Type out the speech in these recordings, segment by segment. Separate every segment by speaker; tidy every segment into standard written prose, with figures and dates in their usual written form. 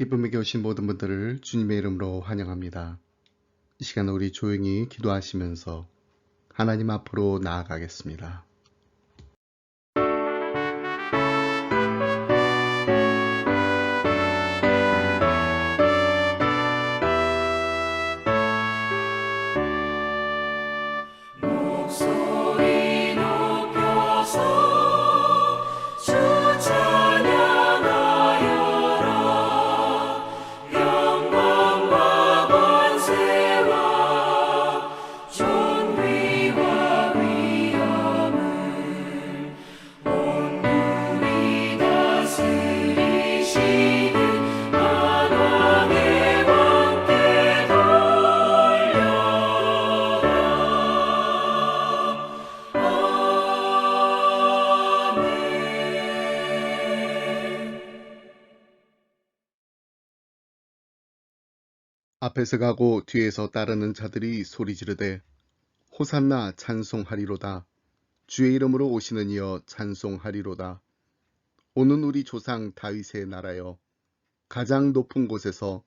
Speaker 1: 기쁨에게 오신 모든 분들을 주님의 이름으로 환영합니다. 이 시간 우리 조용히 기도하시면서 하나님 앞으로 나아가겠습니다.
Speaker 2: 목소리 높여서 주 찬양하여라. 영광과 권세와 존귀와 위엄을 온누리 다스리시는 만왕의 왕께 돌려라.
Speaker 1: 앞에서 가고 뒤에서 따르는 자들이 소리 지르되 호산나 찬송하리로다. 주의 이름으로 오시는 이여 찬송하리로다. 오는 우리 조상 다윗의 나라여 가장 높은 곳에서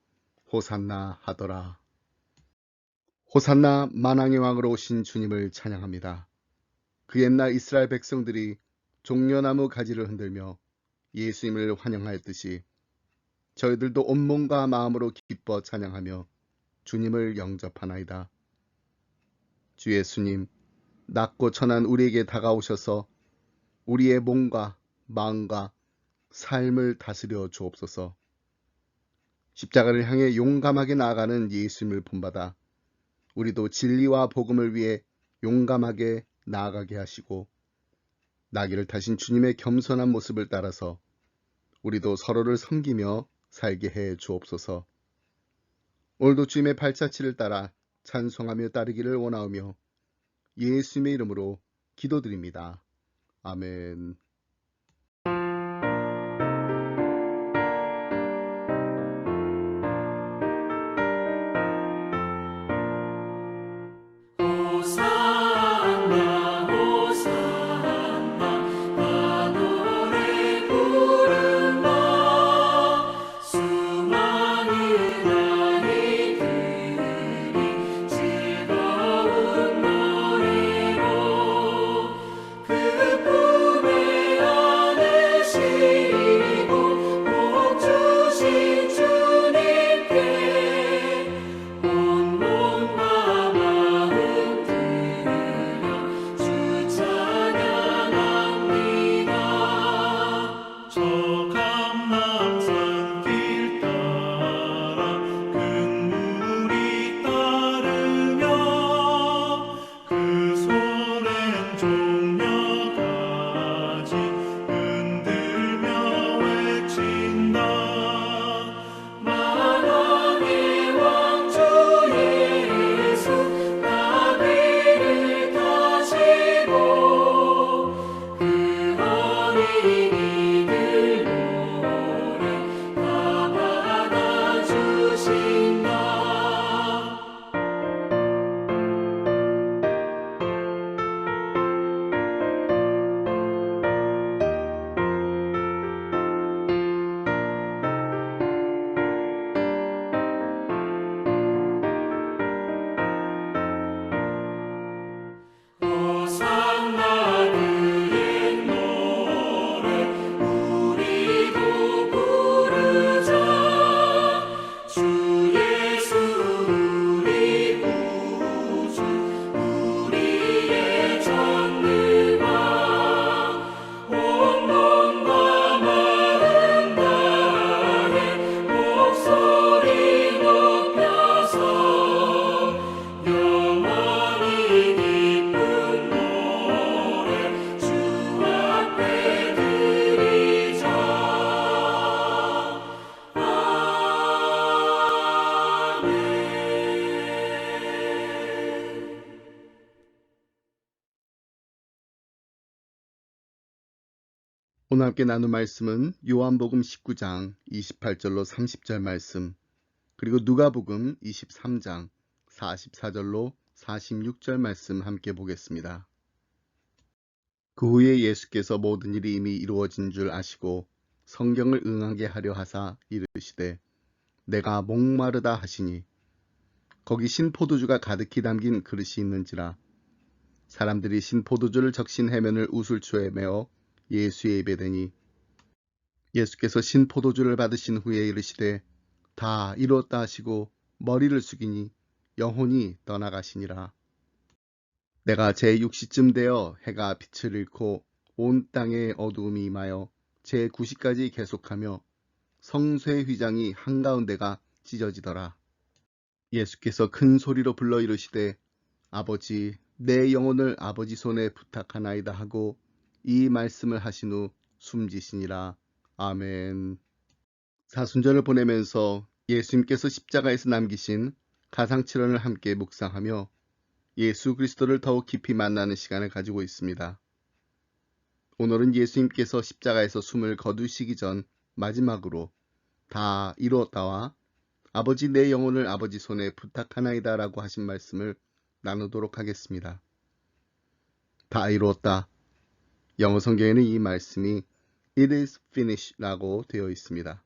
Speaker 1: 호산나 하더라. 호산나 만왕의 왕으로 오신 주님을 찬양합니다. 그 옛날 이스라엘 백성들이 종려나무 가지를 흔들며 예수님을 환영하였듯이 저희들도 온몸과 마음으로 기뻐 찬양하며 주님을 영접하나이다. 주 예수님, 낮고 천한 우리에게 다가오셔서 우리의 몸과 마음과 삶을 다스려 주옵소서. 십자가를 향해 용감하게 나아가는 예수님을 본받아 우리도 진리와 복음을 위해 용감하게 나아가게 하시고 나귀를 타신 주님의 겸손한 모습을 따라서 우리도 서로를 섬기며 살게 해 주옵소서. 오늘도 주님의 발자취를 따라 찬송하며 따르기를 원하오며 예수님의 이름으로 기도드립니다. 아멘.
Speaker 2: 호산나 호산나 나 노래 부른다. 수많은 아이들이 즐거운 노래로 그 품에 안으시고 복 주신 주님께 온몸과 마음 들여 주 찬양합니다. 저 감람산 길 따라 금물이 따르며 그 손엔 종려가지 흔들며 외친다. 만왕의 왕 주 예수 나귀를 타시고 그 어린이들 노래 다 받아주신다. 호산나 그의 노래 우리도 부르자. 주 예수 우리 구주 우리의 전능왕 온몸과 마음 다해 목소리 높여서 영원히 기쁜 노래 주 앞에 드리자. 아멘.
Speaker 1: 오늘 함께 나눌 말씀은 요한복음 19장 28절로 30절 말씀, 그리고 누가복음 23장 44절로 46절 말씀 함께 보겠습니다. 그 후에 예수께서 모든 일이 이미 이루어진 줄 아시고 성경을 응하게 하려 하사 이르시되 내가 목마르다 하시니 거기 신포도주가 가득히 담긴 그릇이 있는지라. 사람들이 신포도주를 적신 해면을 우슬초에 메어 예수의 입에 대니 예수께서 신포도주를 받으신 후에 이르시되 다 이루었다 하시고 머리를 숙이니 영혼이 떠나가시니라. 내가 제6시쯤 되어 해가 빛을 잃고 온 땅에 어두움이 임하여 제9시까지 계속하며 성소의 휘장이 한가운데가 찢어지더라. 예수께서 큰 소리로 불러 이르시되 아버지 내 영혼을 아버지 손에 부탁하나이다 하고 이 말씀을 하신 후 숨지시니라. 아멘. 사순절을 보내면서 예수님께서 십자가에서 남기신 가상칠언을 함께 묵상하며 예수 그리스도를 더욱 깊이 만나는 시간을 가지고 있습니다. 오늘은 예수님께서 십자가에서 숨을 거두시기 전 마지막으로 다 이루었다와 아버지 내 영혼을 아버지 손에 부탁하나이다 라고 하신 말씀을 나누도록 하겠습니다. 다 이루었다. 영어 성경에는 이 말씀이 It is finished 라고 되어 있습니다.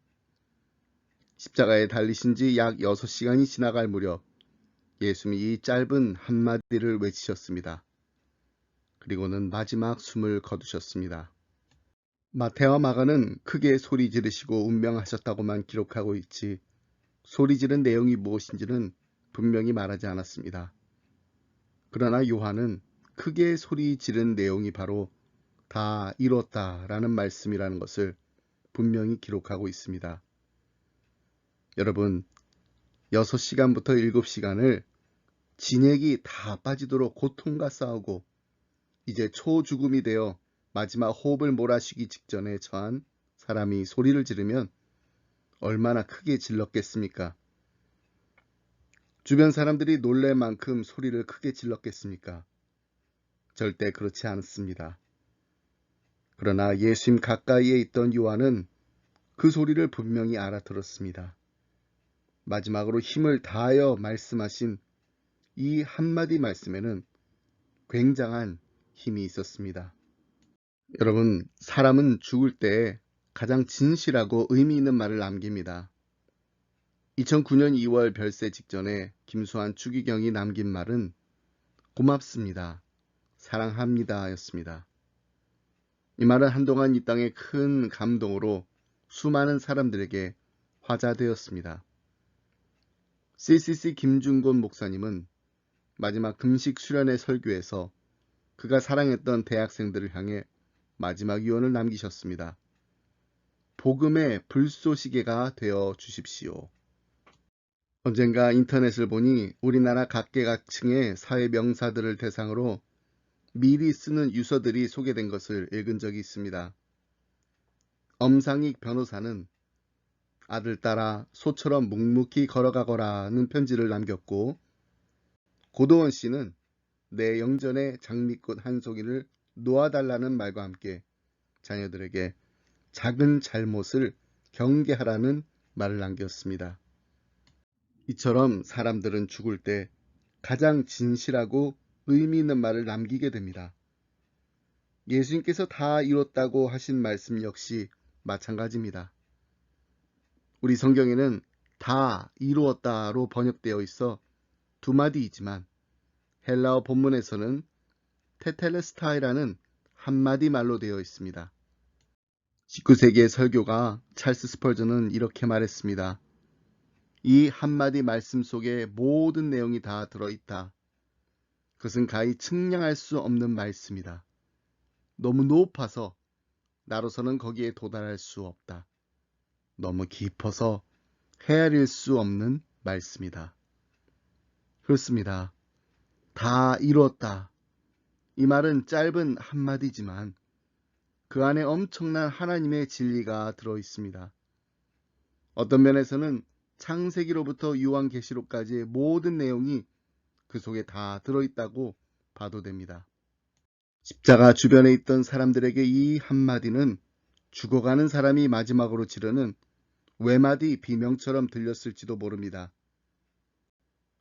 Speaker 1: 십자가에 달리신 지 약 6시간이 지나갈 무렵 예수님이 이 짧은 한마디를 외치셨습니다. 그리고는 마지막 숨을 거두셨습니다. 마태와 마가는 크게 소리 지르시고 운명하셨다고만 기록하고 있지 소리 지른 내용이 무엇인지는 분명히 말하지 않았습니다. 그러나 요한은 크게 소리 지른 내용이 바로 다 이뤘다라는 말씀이라는 것을 분명히 기록하고 있습니다. 여러분, 6시간부터 7시간을 진액이 다 빠지도록 고통과 싸우고 이제 초죽음이 되어 마지막 호흡을 몰아쉬기 직전에 처한 사람이 소리를 지르면 얼마나 크게 질렀겠습니까? 주변 사람들이 놀랄 만큼 소리를 크게 질렀겠습니까? 절대 그렇지 않습니다. 그러나 예수님 가까이에 있던 요한은 그 소리를 분명히 알아들었습니다. 마지막으로 힘을 다하여 말씀하신 이 한마디 말씀에는 굉장한 힘이 있었습니다. 여러분, 사람은 죽을 때 가장 진실하고 의미 있는 말을 남깁니다. 2009년 2월 별세 직전에 김수환 추기경이 남긴 말은 고맙습니다. 사랑합니다 였습니다. 이 말은 한동안 이 땅의 큰 감동으로 수많은 사람들에게 화자되었습니다. CCC 김준곤 목사님은 마지막 금식 수련회 설교에서 그가 사랑했던 대학생들을 향해 마지막 유언을 남기셨습니다. 복음의 불쏘시개가 되어 주십시오. 언젠가 인터넷을 보니 우리나라 각계각층의 사회 명사들을 대상으로 미리 쓰는 유서들이 소개된 것을 읽은 적이 있습니다. 엄상익 변호사는 아들 따라 소처럼 묵묵히 걸어가거라는 편지를 남겼고 고도원 씨는 내 영전에 장미꽃 한 송이를 놓아달라는 말과 함께 자녀들에게 작은 잘못을 경계하라는 말을 남겼습니다. 이처럼 사람들은 죽을 때 가장 진실하고 의미 있는 말을 남기게 됩니다. 예수님께서 다 이뤘다고 하신 말씀 역시 마찬가지입니다. 우리 성경에는 다 이루었다로 번역되어 있어 두 마디이지만 헬라어 본문에서는 테텔레스타이라는 한마디 말로 되어 있습니다. 19세기의 설교가 찰스 스펄전은 이렇게 말했습니다. 이 한마디 말씀 속에 모든 내용이 다 들어있다. 그것은 가히 측량할 수 없는 말씀이다. 너무 높아서 나로서는 거기에 도달할 수 없다. 너무 깊어서 헤아릴 수 없는 말씀이다. 그렇습니다. 다 이루었다. 이 말은 짧은 한마디지만 그 안에 엄청난 하나님의 진리가 들어 있습니다. 어떤 면에서는 창세기로부터 요한계시록까지의 모든 내용이 그 속에 다 들어있다고 봐도 됩니다. 십자가 주변에 있던 사람들에게 이 한마디는 죽어가는 사람이 마지막으로 지르는 외마디 비명처럼 들렸을지도 모릅니다.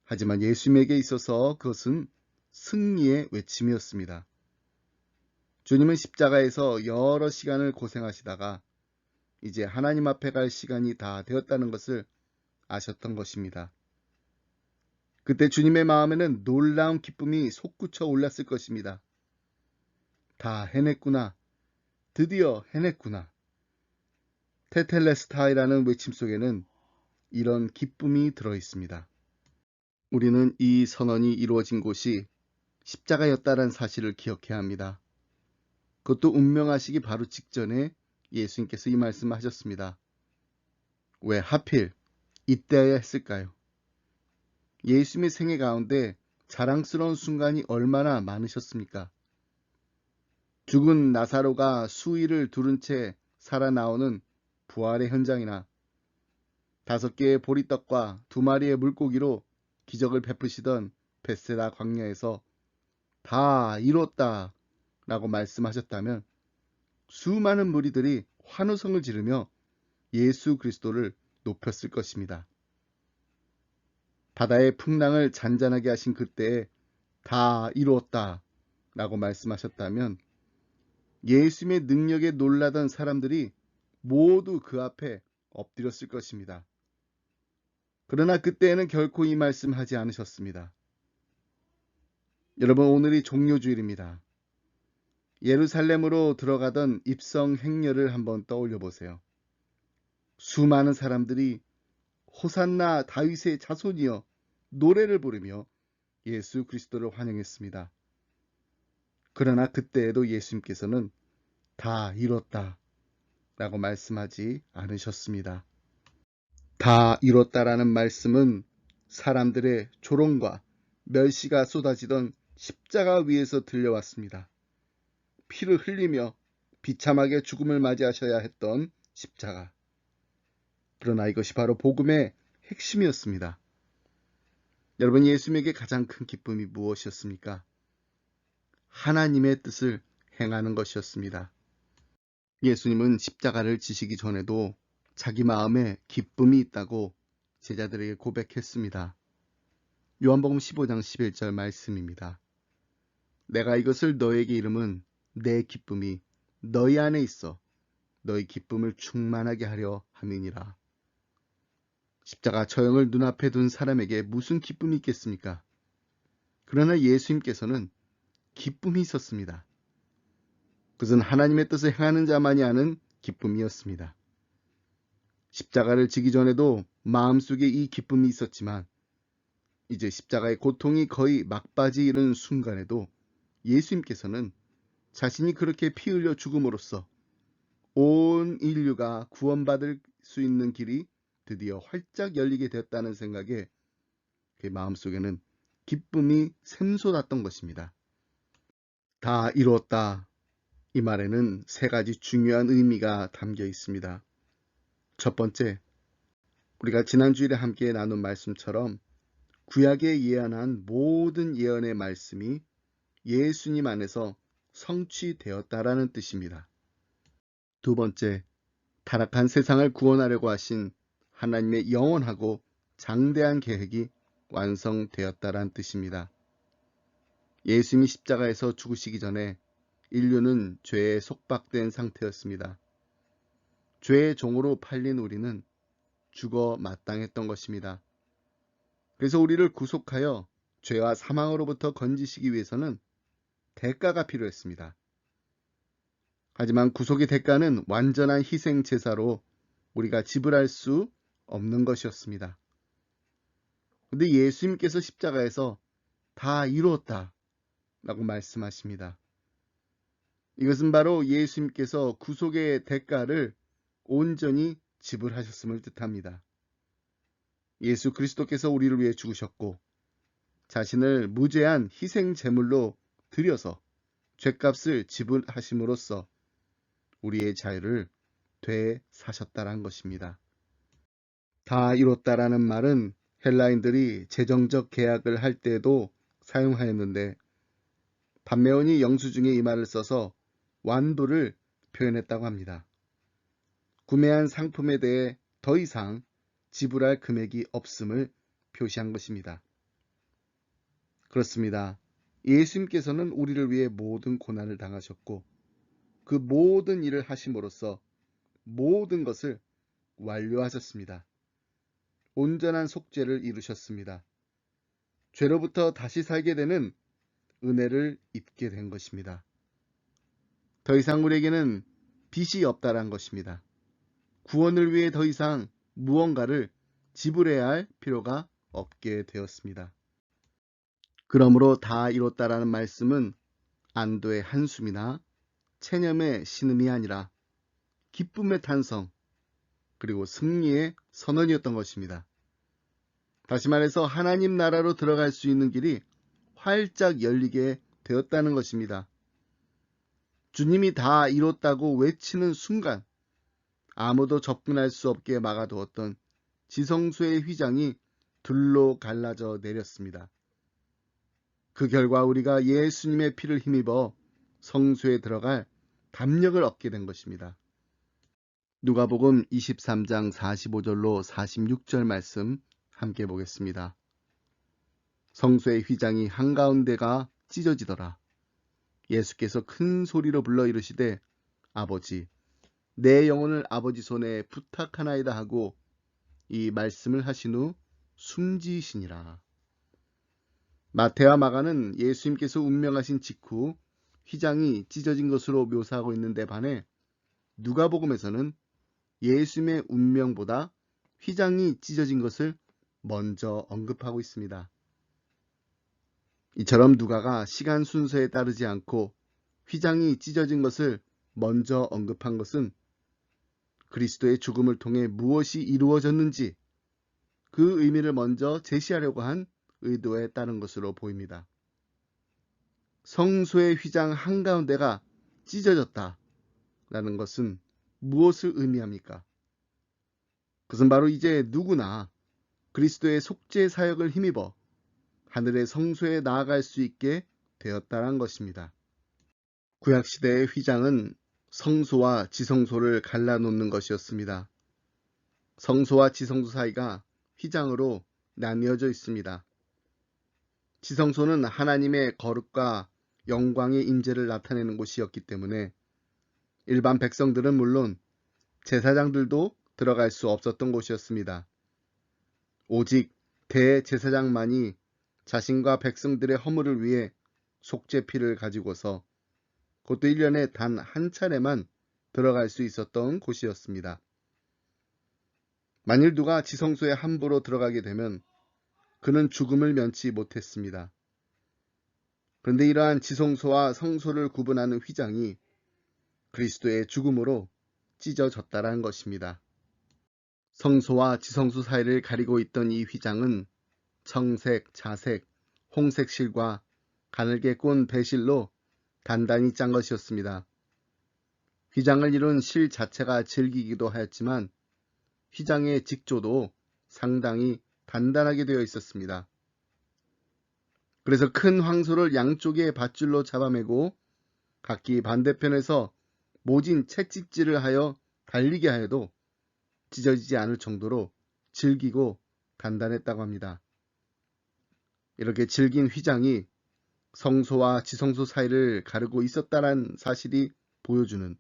Speaker 1: 하지만 예수님에게 있어서 그것은 승리의 외침이었습니다. 주님은 십자가에서 여러 시간을 고생하시다가 이제 하나님 앞에 갈 시간이 다 되었다는 것을 아셨던 것입니다. 그때 주님의 마음에는 놀라운 기쁨이 솟구쳐 올랐을 것입니다. 다 해냈구나. 드디어 해냈구나. 테텔레스타이라는 외침 속에는 이런 기쁨이 들어 있습니다. 우리는 이 선언이 이루어진 곳이 십자가였다는 사실을 기억해야 합니다. 그것도 운명하시기 바로 직전에 예수님께서 이 말씀을 하셨습니다. 왜 하필 이때야 했을까요? 예수님의 생애 가운데 자랑스러운 순간이 얼마나 많으셨습니까? 죽은 나사로가 수일을 두른 채 살아나오는 부활의 현장이나 5개의 보리떡과 2마리의 물고기로 기적을 베푸시던 벳세다 광야에서 다 이뤘다 라고 말씀하셨다면 수많은 무리들이 환호성을 지르며 예수 그리스도를 높였을 것입니다. 바다의 풍랑을 잔잔하게 하신 그때에 다 이루었다 라고 말씀하셨다면 예수님의 능력에 놀라던 사람들이 모두 그 앞에 엎드렸을 것입니다. 그러나 그때에는 결코 이 말씀하지 않으셨습니다. 여러분, 오늘이 종료주일입니다. 예루살렘으로 들어가던 입성 행렬을 한번 떠올려 보세요. 수많은 사람들이 호산나 다윗의 자손이여 노래를 부르며 예수 그리스도를 환영했습니다. 그러나 그때에도 예수님께서는 다 이뤘다 라고 말씀하지 않으셨습니다. 다 이뤘다라는 말씀은 사람들의 조롱과 멸시가 쏟아지던 십자가 위에서 들려왔습니다. 피를 흘리며 비참하게 죽음을 맞이하셔야 했던 십자가. 그러나 이것이 바로 복음의 핵심이었습니다. 여러분, 예수님에게 가장 큰 기쁨이 무엇이었습니까? 하나님의 뜻을 행하는 것이었습니다. 예수님은 십자가를 지시기 전에도 자기 마음에 기쁨이 있다고 제자들에게 고백했습니다. 요한복음 15장 11절 말씀입니다. 내가 이것을 너에게 이름은 내 기쁨이 너희 안에 있어 너희 기쁨을 충만하게 하려 함이니라. 십자가 처형을 눈앞에 둔 사람에게 무슨 기쁨이 있겠습니까? 그러나 예수님께서는 기쁨이 있었습니다. 그것은 하나님의 뜻을 행하는 자만이 아는 기쁨이었습니다. 십자가를 지기 전에도 마음속에 이 기쁨이 있었지만 이제 십자가의 고통이 거의 막바지 이른 순간에도 예수님께서는 자신이 그렇게 피 흘려 죽음으로써 온 인류가 구원받을 수 있는 길이 드디어 활짝 열리게 됐다는 생각에 그의 마음속에는 기쁨이 샘솟았던 것입니다. 다 이루었다. 이 말에는 3가지 중요한 의미가 담겨 있습니다. 첫 번째, 우리가 지난 주일에 함께 나눈 말씀처럼 구약에 예언한 모든 예언의 말씀이 예수님 안에서 성취되었다라는 뜻입니다. 두 번째, 타락한 세상을 구원하려고 하신 하나님의 영원하고 장대한 계획이 완성되었다라는 뜻입니다. 예수님이 십자가에서 죽으시기 전에 인류는 죄에 속박된 상태였습니다. 죄의 종으로 팔린 우리는 죽어 마땅했던 것입니다. 그래서 우리를 구속하여 죄와 사망으로부터 건지시기 위해서는 대가가 필요했습니다. 하지만 구속의 대가는 완전한 희생 제사로 우리가 지불할 수 없는 것이었습니다. 그런데 예수님께서 십자가에서 다 이루었다 라고 말씀하십니다. 이것은 바로 예수님께서 구속의 대가를 온전히 지불하셨음을 뜻합니다. 예수 그리스도께서 우리를 위해 죽으셨고 자신을 무죄한 희생 제물로 드려서 죄값을 지불하심으로써 우리의 자유를 되사셨다는 것입니다. 다 이뤘다라는 말은 헬라인들이 재정적 계약을 할 때도 사용하였는데 반면이 영수증에 이 말을 써서 완도를 표현했다고 합니다. 구매한 상품에 대해 더 이상 지불할 금액이 없음을 표시한 것입니다. 그렇습니다. 예수님께서는 우리를 위해 모든 고난을 당하셨고 그 모든 일을 하심으로써 모든 것을 완료하셨습니다. 온전한 속죄를 이루셨습니다. 죄로부터 다시 살게 되는 은혜를 입게 된 것입니다. 더 이상 우리에게는 빚이 없다란 것입니다. 구원을 위해 더 이상 무언가를 지불해야 할 필요가 없게 되었습니다. 그러므로 다 이뤘다라는 말씀은 안도의 한숨이나 체념의 신음이 아니라 기쁨의 탄성, 그리고 승리의 선언이었던 것입니다. 다시 말해서 하나님 나라로 들어갈 수 있는 길이 활짝 열리게 되었다는 것입니다. 주님이 다 이뤘다고 외치는 순간 아무도 접근할 수 없게 막아두었던 지성소의 휘장이 둘로 갈라져 내렸습니다. 그 결과 우리가 예수님의 피를 힘입어 성소에 들어갈 담력을 얻게 된 것입니다. 누가복음 23장 45절로 46절 말씀 함께 보겠습니다. 성소의 휘장이 한가운데가 찢어지더라. 예수께서 큰 소리로 불러 이르시되 아버지 내 영혼을 아버지 손에 부탁하나이다 하고 이 말씀을 하신 후 숨지시니라. 마태와 마가는 예수님께서 운명하신 직후 휘장이 찢어진 것으로 묘사하고 있는데 반해 누가복음에서는 예수님의 운명보다 휘장이 찢어진 것을 먼저 언급하고 있습니다. 이처럼 누가가 시간 순서에 따르지 않고 휘장이 찢어진 것을 먼저 언급한 것은 그리스도의 죽음을 통해 무엇이 이루어졌는지 그 의미를 먼저 제시하려고 한 의도에 따른 것으로 보입니다. 성소의 휘장 한가운데가 찢어졌다라는 것은 무엇을 의미합니까? 그것은 바로 이제 누구나 그리스도의 속죄 사역을 힘입어 하늘의 성소에 나아갈 수 있게 되었다는 것입니다. 구약시대의 휘장은 성소와 지성소를 갈라놓는 것이었습니다. 성소와 지성소 사이가 휘장으로 나뉘어져 있습니다. 지성소는 하나님의 거룩과 영광의 임재를 나타내는 곳이었기 때문에 일반 백성들은 물론 제사장들도 들어갈 수 없었던 곳이었습니다. 오직 대제사장만이 자신과 백성들의 허물을 위해 속죄피를 가지고서 그것도 1년에 단 한 차례만 들어갈 수 있었던 곳이었습니다. 만일 누가 지성소에 함부로 들어가게 되면 그는 죽음을 면치 못했습니다. 그런데 이러한 지성소와 성소를 구분하는 휘장이 그리스도의 죽음으로 찢어졌다는 것입니다. 성소와 지성소 사이를 가리고 있던 이 휘장은 청색, 자색, 홍색 실과 가늘게 꼰 배실로 단단히 짠 것이었습니다. 휘장을 이룬 실 자체가 질기기도 하였지만 휘장의 직조도 상당히 단단하게 되어 있었습니다. 그래서 큰 황소를 양쪽에 밧줄로 잡아매고 각기 반대편에서 모진 채찍질을 하여 달리게 하여도 찢어지지 않을 정도로 질기고 단단했다고 합니다. 이렇게 질긴 휘장이 성소와 지성소 사이를 가르고 있었다는 사실이 보여주는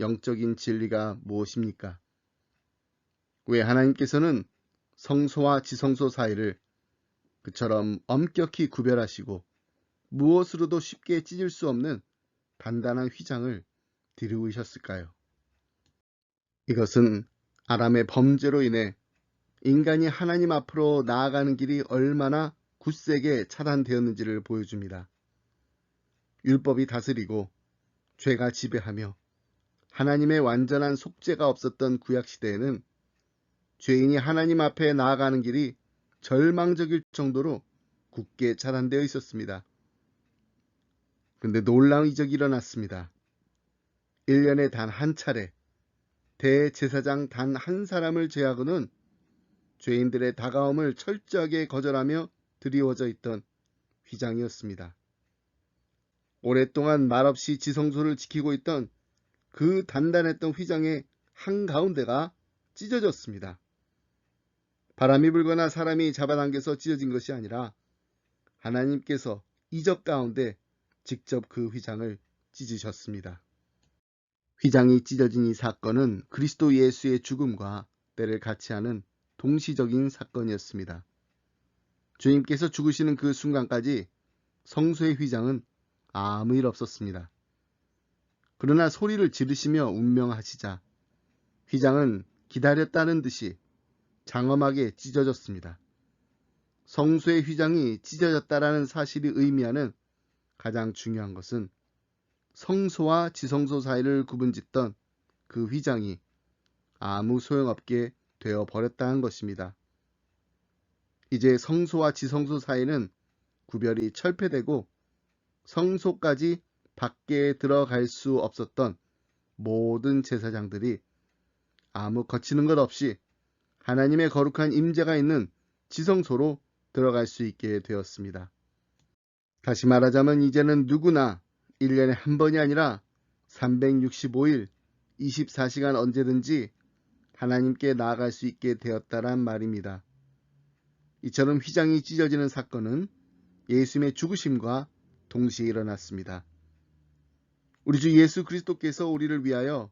Speaker 1: 영적인 진리가 무엇입니까? 왜 하나님께서는 성소와 지성소 사이를 그처럼 엄격히 구별하시고 무엇으로도 쉽게 찢을 수 없는 단단한 휘장을 들이우셨을까요? 이것은 아람의 범죄로 인해 인간이 하나님 앞으로 나아가는 길이 얼마나 굳세게 차단되었는지를 보여줍니다. 율법이 다스리고 죄가 지배하며 하나님의 완전한 속죄가 없었던 구약시대에는 죄인이 하나님 앞에 나아가는 길이 절망적일 정도로 굳게 차단되어 있었습니다. 그런데 놀라운 이적이 일어났습니다. 1년에 단 한 차례 대제사장 단 한 사람을 제하고는 죄인들의 다가옴을 철저하게 거절하며 드리워져 있던 휘장이었습니다. 오랫동안 말없이 지성소를 지키고 있던 그 단단했던 휘장의 한가운데가 찢어졌습니다. 바람이 불거나 사람이 잡아당겨서 찢어진 것이 아니라 하나님께서 이적 가운데 직접 그 휘장을 찢으셨습니다. 휘장이 찢어진 이 사건은 그리스도 예수의 죽음과 때를 같이 하는 동시적인 사건이었습니다. 주님께서 죽으시는 그 순간까지 성소의 휘장은 아무 일 없었습니다. 그러나 소리를 지르시며 운명하시자 휘장은 기다렸다는 듯이 장엄하게 찢어졌습니다. 성소의 휘장이 찢어졌다라는 사실이 의미하는 가장 중요한 것은 성소와 지성소 사이를 구분짓던 그 휘장이 아무 소용없게 되어 버렸다는 것입니다. 이제 성소와 지성소 사이는 구별이 철폐되고 성소까지 밖에 들어갈 수 없었던 모든 제사장들이 아무 거치는 것 없이 하나님의 거룩한 임재가 있는 지성소로 들어갈 수 있게 되었습니다. 다시 말하자면 이제는 누구나 1년에 한 번이 아니라 365일 24시간 언제든지 하나님께 나아갈 수 있게 되었다란 말입니다. 이처럼 휘장이 찢어지는 사건은 예수님의 죽으심과 동시에 일어났습니다. 우리 주 예수 그리스도께서 우리를 위하여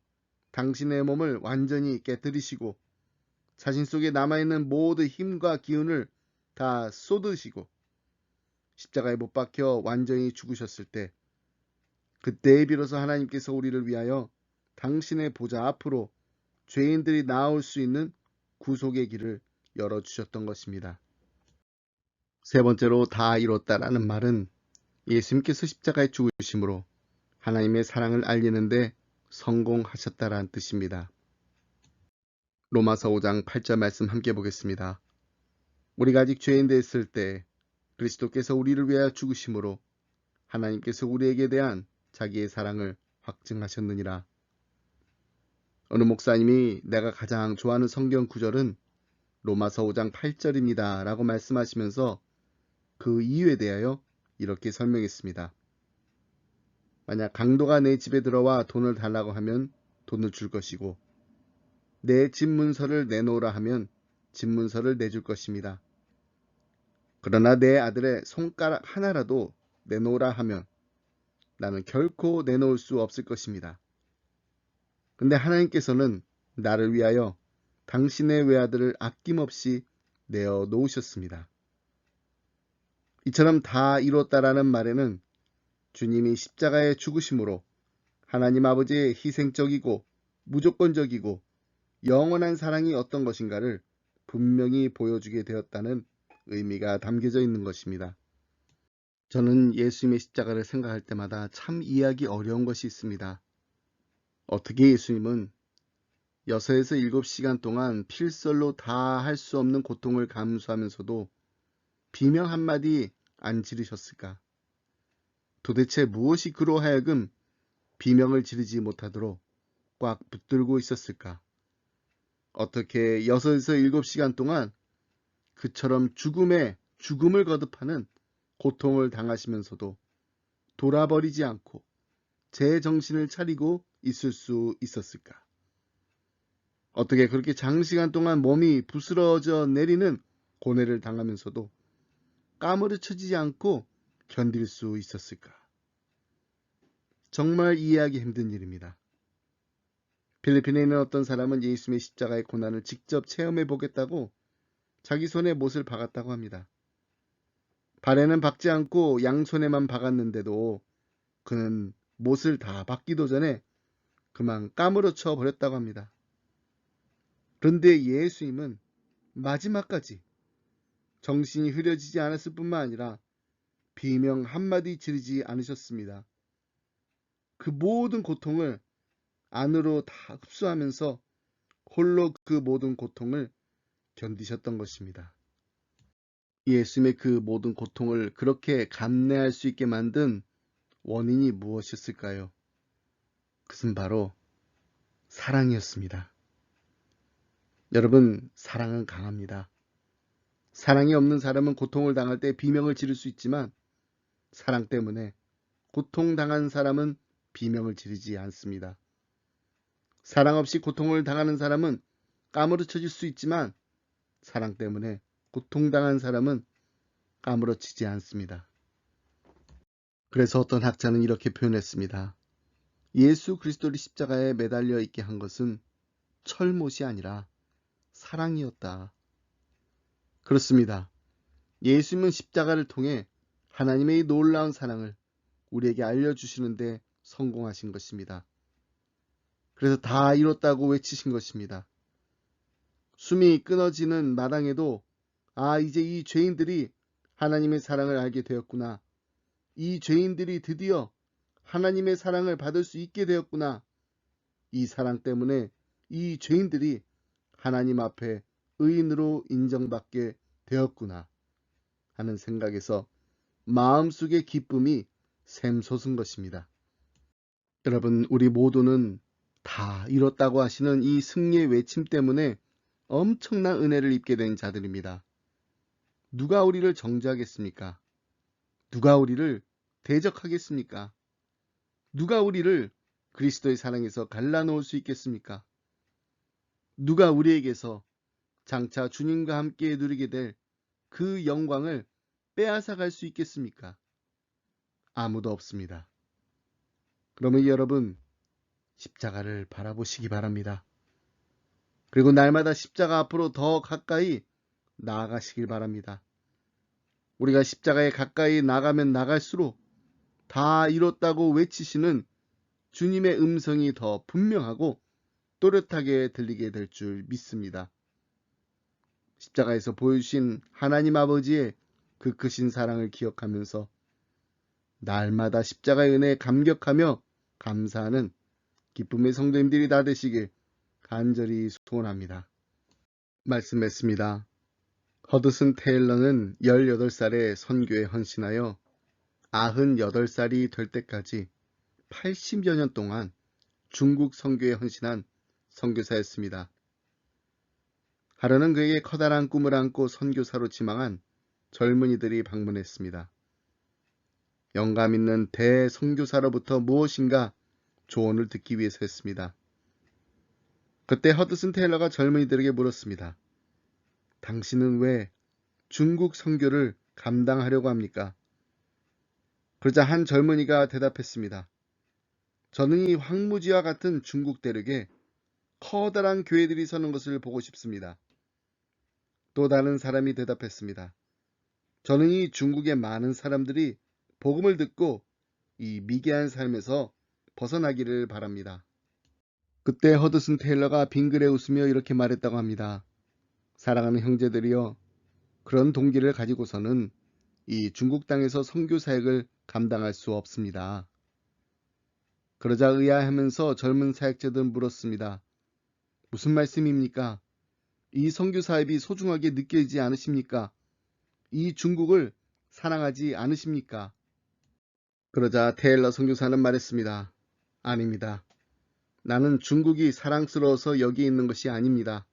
Speaker 1: 당신의 몸을 완전히 깨뜨리시고 자신 속에 남아있는 모든 힘과 기운을 다 쏟으시고 십자가에 못 박혀 완전히 죽으셨을 때 그때에 비로소 하나님께서 우리를 위하여 당신의 보좌 앞으로 죄인들이 나올 수 있는 구속의 길을 열어주셨던 것입니다. 세 번째로 다 이뤘다라는 말은 예수님께서 십자가에 죽으심으로 하나님의 사랑을 알리는데 성공하셨다라는 뜻입니다. 로마서 5장 8절 말씀 함께 보겠습니다. 우리가 아직 죄인 됐을 때 그리스도께서 우리를 위하여 죽으심으로 하나님께서 우리에게 대한 자기의 사랑을 확증하셨느니라. 어느 목사님이 내가 가장 좋아하는 성경 구절은 로마서 5장 8절입니다 라고 말씀하시면서 그 이유에 대하여 이렇게 설명했습니다. 만약 강도가 내 집에 들어와 돈을 달라고 하면 돈을 줄 것이고 내 집 문서를 내놓으라 하면 집 문서를 내줄 것입니다. 그러나 내 아들의 손가락 하나라도 내놓으라 하면 나는 결코 내놓을 수 없을 것입니다. 근데 하나님께서는 나를 위하여 당신의 외아들을 아낌없이 내어 놓으셨습니다. 이처럼 다 이뤘다라는 말에는 주님이 십자가에 죽으심으로 하나님 아버지의 희생적이고 무조건적이고 영원한 사랑이 어떤 것인가를 분명히 보여주게 되었다는 의미가 담겨져 있는 것입니다. 저는 예수님의 십자가를 생각할 때마다 참 이해하기 어려운 것이 있습니다. 어떻게 예수님은 6에서 7시간 동안 필설로 다 할 수 없는 고통을 감수하면서도 비명 한마디 안 지르셨을까? 도대체 무엇이 그로 하여금 비명을 지르지 못하도록 꽉 붙들고 있었을까? 어떻게 6에서 7시간 동안 그처럼 죽음을 거듭하는 고통을 당하시면서도 돌아버리지 않고 제 정신을 차리고 있을 수 있었을까? 어떻게 그렇게 장시간 동안 몸이 부스러져 내리는 고뇌를 당하면서도 까무러쳐지지 않고 견딜 수 있었을까? 정말 이해하기 힘든 일입니다. 필리핀에 있는 어떤 사람은 예수님의 십자가의 고난을 직접 체험해 보겠다고 자기 손에 못을 박았다고 합니다. 발에는 박지 않고 양손에만 박았는데도 그는 못을 다 박기도 전에 그만 까무러쳐 버렸다고 합니다. 그런데 예수님은 마지막까지 정신이 흐려지지 않았을 뿐만 아니라 비명 한마디 지르지 않으셨습니다. 그 모든 고통을 안으로 다 흡수하면서 홀로 그 모든 고통을 견디셨던 것입니다. 예수님의 그 모든 고통을 그렇게 감내할 수 있게 만든 원인이 무엇이었을까요? 그것은 바로 사랑이었습니다. 여러분, 사랑은 강합니다. 사랑이 없는 사람은 고통을 당할 때 비명을 지를 수 있지만 사랑 때문에 고통당한 사람은 비명을 지르지 않습니다. 사랑 없이 고통을 당하는 사람은 까무러쳐질 수 있지만 사랑 때문에 고통당한 사람은 까무러치지 않습니다. 그래서 어떤 학자는 이렇게 표현했습니다. 예수 그리스도를 십자가에 매달려 있게 한 것은 철못이 아니라 사랑이었다. 그렇습니다. 예수님은 십자가를 통해 하나님의 이 놀라운 사랑을 우리에게 알려주시는데 성공하신 것입니다. 그래서 다 이뤘다고 외치신 것입니다. 숨이 끊어지는 마당에도 이제 이 죄인들이 하나님의 사랑을 알게 되었구나. 이 죄인들이 드디어 하나님의 사랑을 받을 수 있게 되었구나. 이 사랑 때문에 이 죄인들이 하나님 앞에 의인으로 인정받게 되었구나 하는 생각에서 마음속의 기쁨이 샘솟은 것입니다. 여러분, 우리 모두는 다 이뤘다고 하시는 이 승리의 외침 때문에 엄청난 은혜를 입게 된 자들입니다. 누가 우리를 정죄하겠습니까? 누가 우리를 대적하겠습니까? 누가 우리를 그리스도의 사랑에서 갈라놓을 수 있겠습니까? 누가 우리에게서 장차 주님과 함께 누리게 될 그 영광을 빼앗아갈 수 있겠습니까? 아무도 없습니다. 그러면 여러분, 십자가를 바라보시기 바랍니다. 그리고 날마다 십자가 앞으로 더 가까이 나아가시길 바랍니다. 우리가 십자가에 가까이 나가면 나갈수록 다 이뤘다고 외치시는 주님의 음성이 더 분명하고 또렷하게 들리게 될 줄 믿습니다. 십자가에서 보여주신 하나님 아버지의 그 크신 사랑을 기억하면서 날마다 십자가의 은혜에 감격하며 감사하는 기쁨의 성도님들이 다 되시길 간절히 소원합니다. 말씀했습니다. 허드슨 테일러는 18살에 선교에 헌신하여 98살이 될 때까지 80여 년 동안 중국 선교에 헌신한 선교사였습니다. 하루는 그에게 커다란 꿈을 안고 선교사로 지망한 젊은이들이 방문했습니다. 영감 있는 대선교사로부터 무엇인가 조언을 듣기 위해서였습니다. 그때 허드슨 테일러가 젊은이들에게 물었습니다. 당신은 왜 중국 선교를 감당하려고 합니까? 그러자 한 젊은이가 대답했습니다. 저는 이 황무지와 같은 중국 대륙에 커다란 교회들이 서는 것을 보고 싶습니다. 또 다른 사람이 대답했습니다. 저는 이 중국의 많은 사람들이 복음을 듣고 이 미개한 삶에서 벗어나기를 바랍니다. 그때 허드슨 테일러가 빙그레 웃으며 이렇게 말했다고 합니다. 사랑하는 형제들이여, 그런 동기를 가지고서는 이 중국 땅에서 선교 사역을 감당할 수 없습니다. 그러자 의아해하면서 젊은 사역자들은 물었습니다. 무슨 말씀입니까? 이 선교 사역이 소중하게 느껴지지 않으십니까? 이 중국을 사랑하지 않으십니까? 그러자 테일러 선교사는 말했습니다. 아닙니다. 나는 중국이 사랑스러워서 여기 있는 것이 아닙니다.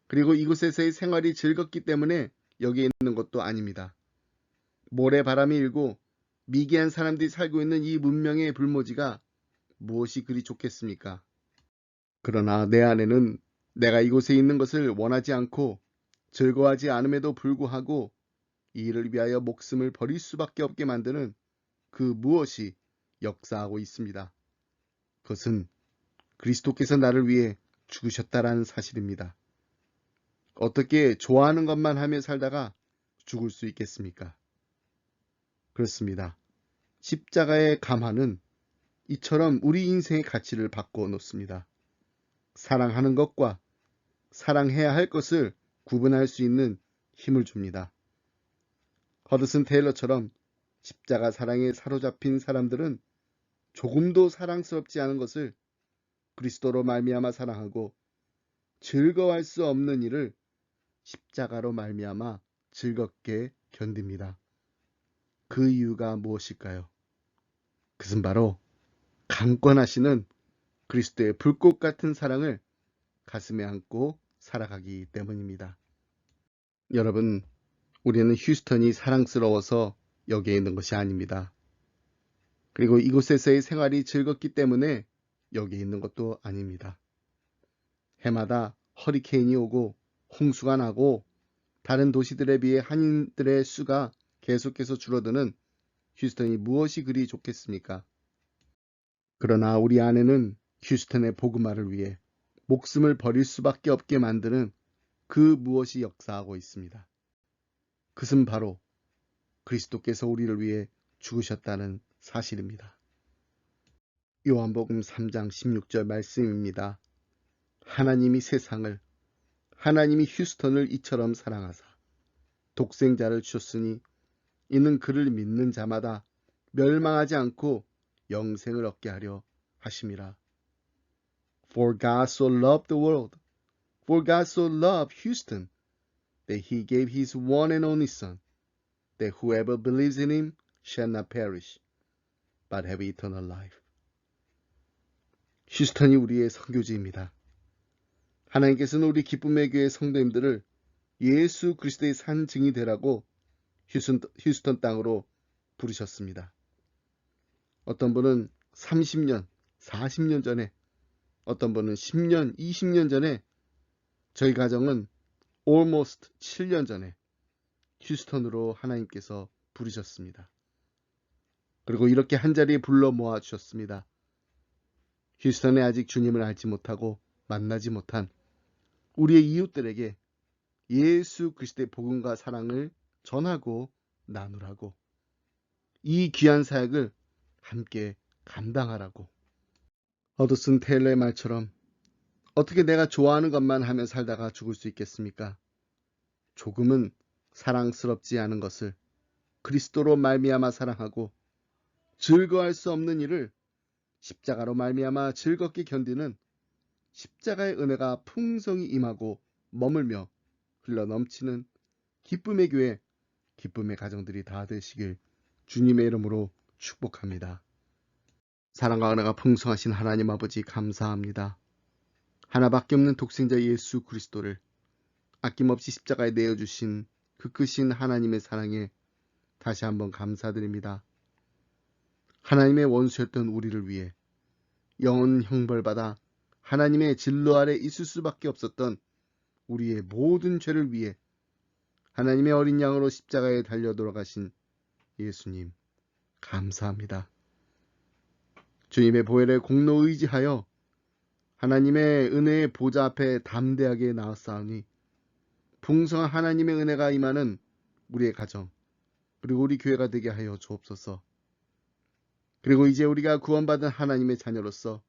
Speaker 1: 그리고 이곳에서의 생활이 즐겁기 때문에 여기 있는 것도 아닙니다. 모래바람이 일고 미개한 사람들이 살고 있는 이 문명의 불모지가 무엇이 그리 좋겠습니까? 그러나 내 안에는 내가 이곳에 있는 것을 원하지 않고 즐거워하지 않음에도 불구하고 이 일을 위하여 목숨을 버릴 수밖에 없게 만드는 그 무엇이 역사하고 있습니다. 그것은 그리스도께서 나를 위해 죽으셨다라는 사실입니다. 어떻게 좋아하는 것만 하며 살다가 죽을 수 있겠습니까? 그렇습니다. 십자가의 감화는 이처럼 우리 인생의 가치를 바꿔 놓습니다. 사랑하는 것과 사랑해야 할 것을 구분할 수 있는 힘을 줍니다. 허드슨 테일러처럼 십자가 사랑에 사로잡힌 사람들은 조금도 사랑스럽지 않은 것을 그리스도로 말미암아 사랑하고 즐거워할 수 없는 일을 십자가로 말미암아 즐겁게 견딥니다. 그 이유가 무엇일까요? 그것은 바로 강권하시는 그리스도의 불꽃 같은 사랑을 가슴에 안고 살아가기 때문입니다. 여러분, 우리는 휴스턴이 사랑스러워서 여기에 있는 것이 아닙니다. 그리고 이곳에서의 생활이 즐겁기 때문에 여기에 있는 것도 아닙니다. 해마다 허리케인이 오고 홍수가 나고 다른 도시들에 비해 한인들의 수가 계속해서 줄어드는 휴스턴이 무엇이 그리 좋겠습니까? 그러나 우리 안에는 휴스턴의 복음화를 위해 목숨을 버릴 수밖에 없게 만드는 그 무엇이 역사하고 있습니다. 그것은 바로 그리스도께서 우리를 위해 죽으셨다는 사실입니다. 요한복음 3장 16절 말씀입니다. 하나님이 휴스턴을 이처럼 사랑하사 독생자를 주셨으니 이는 그를 믿는 자마다 멸망하지 않고 영생을 얻게 하려 하심이라. For God so loved the world, for God so loved Houston, that he gave his one and only Son, that whoever believes in him shall not perish, but have eternal life. 휴스턴이 우리의 선교지입니다. 하나님께서는 우리 기쁨의 교회 성도님들을 예수 그리스도의 산 증이 되라고 휴스턴 땅으로 부르셨습니다. 어떤 분은 30년, 40년 전에, 어떤 분은 10년, 20년 전에, 저희 가정은 almost 7년 전에 휴스턴으로 하나님께서 부르셨습니다. 그리고 이렇게 한자리에 불러 모아 주셨습니다. 휴스턴에 아직 주님을 알지 못하고 만나지 못한 우리의 이웃들에게 예수 그리스도의 복음과 사랑을 전하고 나누라고, 이 귀한 사역을 함께 감당하라고. 어드슨 테일러의 말처럼 어떻게 내가 좋아하는 것만 하며 살다가 죽을 수 있겠습니까? 조금은 사랑스럽지 않은 것을 그리스도로 말미암아 사랑하고 즐거워할 수 없는 일을 십자가로 말미암아 즐겁게 견디는 십자가의 은혜가 풍성히 임하고 머물며 흘러넘치는 기쁨의 교회, 기쁨의 가정들이 다 되시길 주님의 이름으로 축복합니다. 사랑과 은혜가 풍성하신 하나님 아버지 감사합니다. 하나밖에 없는 독생자 예수 그리스도를 아낌없이 십자가에 내어주신 그 크신 하나님의 사랑에 다시 한번 감사드립니다. 하나님의 원수였던 우리를 위해 영원 형벌받아 하나님의 진노 아래 있을 수밖에 없었던 우리의 모든 죄를 위해 하나님의 어린 양으로 십자가에 달려 돌아가신 예수님 감사합니다. 주님의 보혈의 공로 의지하여 하나님의 은혜의 보좌 앞에 담대하게 나아싸우니 풍성한 하나님의 은혜가 임하는 우리의 가정, 그리고 우리 교회가 되게 하여 주옵소서. 그리고 이제 우리가 구원받은 하나님의 자녀로서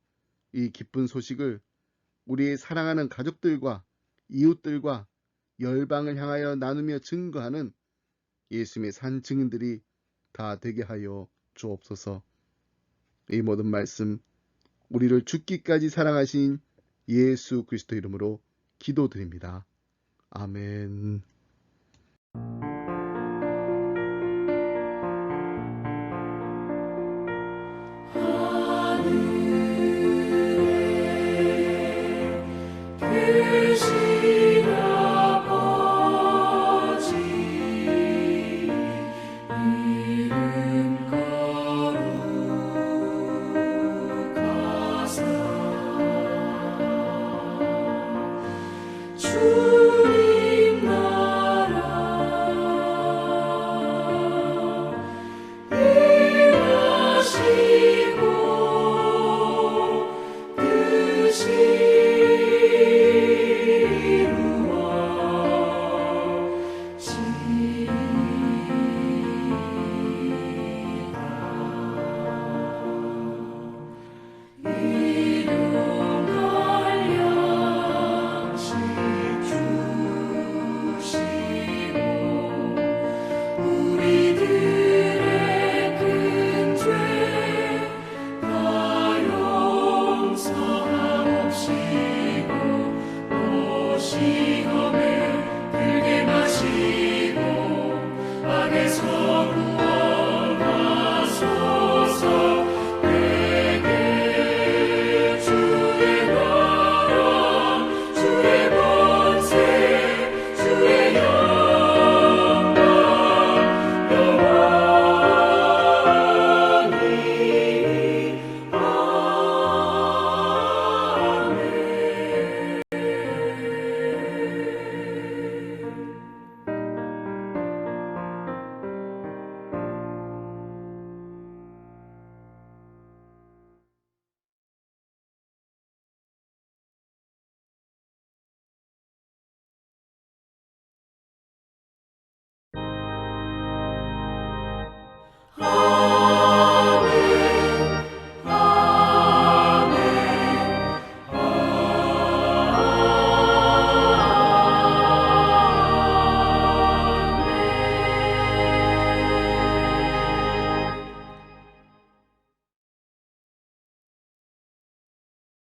Speaker 1: 이 기쁜 소식을 우리의 사랑하는 가족들과 이웃들과 열방을 향하여 나누며 증거하는 예수님의 산 증인들이 다 되게 하여 주옵소서. 이 모든 말씀 우리를 죽기까지 사랑하신 예수 그리스도 이름으로 기도드립니다. 아멘.